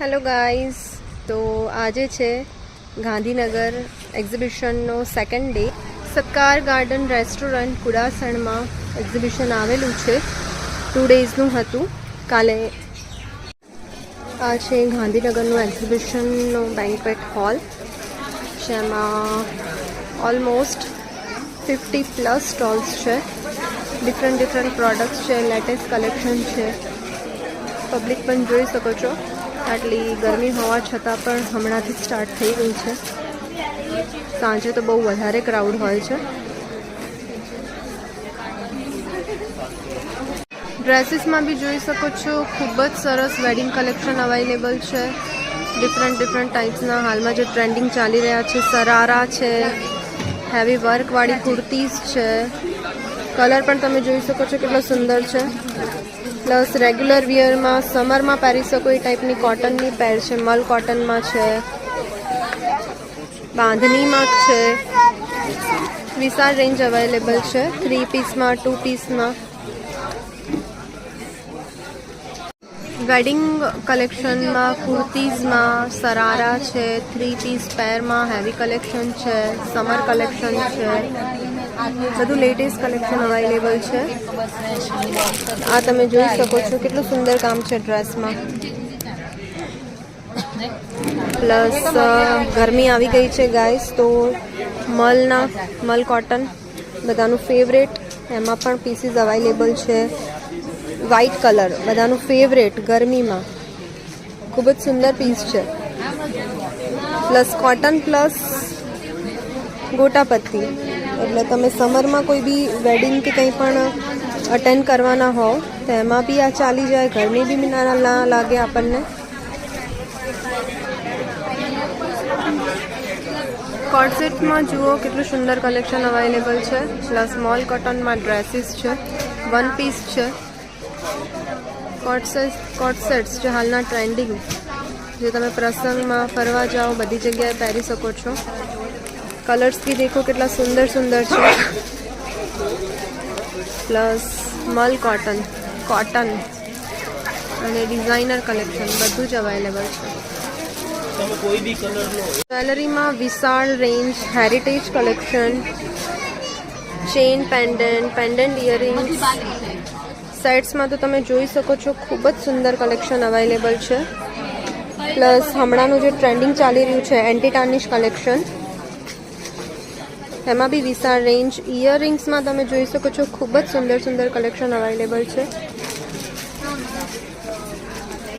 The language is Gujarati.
હેલો ગાઈઝ, તો આજે છે ગાંધીનગર એક્ઝિબિશનનો સેકન્ડ ડે. સત્કાર ગાર્ડન રેસ્ટોરન્ટ કુડાસણમાં એક્ઝિબિશન આવેલું છે. 2 ડેઝનું હતું. કાલે આ છે ગાંધીનગરનું એક્ઝિબિશનનો બેન્ક્વેટ હોલ, જેમાં ઓલમોસ્ટ 50+ સ્ટોલ્સ છે. ડિફરન્ટ પ્રોડક્ટ્સ છે, લેટેસ્ટ કલેક્શન છે. પબ્લિક પણ જોઈ શકો છો, આટલી ગરમી હોવા છતાં પણ હમણાંથી સ્ટાર્ટ થઈ ગઈ છે. સાંજે તો બહુ વધારે ક્રાઉડ હોય છે. ડ્રેસીસમાં બી જોઈ શકો છો, ખૂબ જ સરસ વેડિંગ કલેક્શન અવેલેબલ છે. ડિફરન્ટ ટાઈપ્સના હાલમાં જે ટ્રેન્ડિંગ ચાલી રહ્યા છે. સરારા છે, હેવી વર્કવાળી કુર્તીઝ છે. કલર પણ તમે જોઈ શકો છો કેટલો સુંદર છે. પ્લસ રેગ્યુલર વિયરમાં સમરમાં પહેરી શકો એ ટાઈપની કોટનની પેર છે. મલ કોટનમાં છે, બાંધણીમાં છે. વિશાળ રેન્જ અવેલેબલ છે. 3 પીસમાં, 2 પીસમાં. વેડિંગ કલેક્શનમાં કુર્તીઝમાં સરારા છે. 3 પીસ પેરમાં હેવી કલેક્શન છે. સમર કલેક્શન છે. બધું લેટેસ્ટ કલેક્શન અવેલેબલ છે. આ તમે જોઈ શકો છો કેટલું સુંદર કામ છે ડ્રેસમાં. પ્લસ ગરમી આવી ગઈ છે ગાઈસ, તો મલ કોટન બધાનું ફેવરેટ. એમાં પણ પીસીસ અવેલેબલ છે. વ્હાઇટ કલર બધાનું ફેવરેટ ગરમીમાં, ખૂબ જ સુંદર પીસ છે. પ્લસ કોટન પ્લસ ગોટાપત્તી, એટલે તમે સમરમાં કોઈ બી વેડિંગ કે કંઈ પણ અટેન્ડ કરવાના હોવ તો એમાં બી આ ચાલી જાય. ગરમી બી ના લાગે આપણને. કોર્ડસેટમાં જુઓ કેટલું સુંદર કલેક્શન અવેલેબલ છે. પ્લસ મોલ કોટનમાં ડ્રેસીસ છે, 1 પીસ છે. કોર્ડસેટ્સ જે હાલના ટ્રેન્ડિંગ, જે તમે પ્રસંગમાં ફરવા જાઓ બધી જગ્યાએ પહેરી શકો છો. કલર્સ બી દેખો કેટલા સુંદર છે. પ્લસ મલ કોટન અને ડિઝાઇનર કલેક્શન બધું જ અવેલેબલ છે. જ્વેલરીમાં વિશાળ range, heritage collection, chain, pendant earrings. સેટ્સમાં તો તમે જોઈ શકો છો ખૂબ જ સુંદર કલેક્શન અવેલેબલ છે. પ્લસ હમણાંનું જે ટ્રેન્ડિંગ ચાલી રહ્યું છે એન્ટી ટાર્નિશ કલેક્શન, એમાં બી વિશાળ રેન્જ. ઇયરિંગ્સમાં તમે જોઈ શકો છો ખૂબ જ સુંદર કલેક્શન અવેલેબલ છે.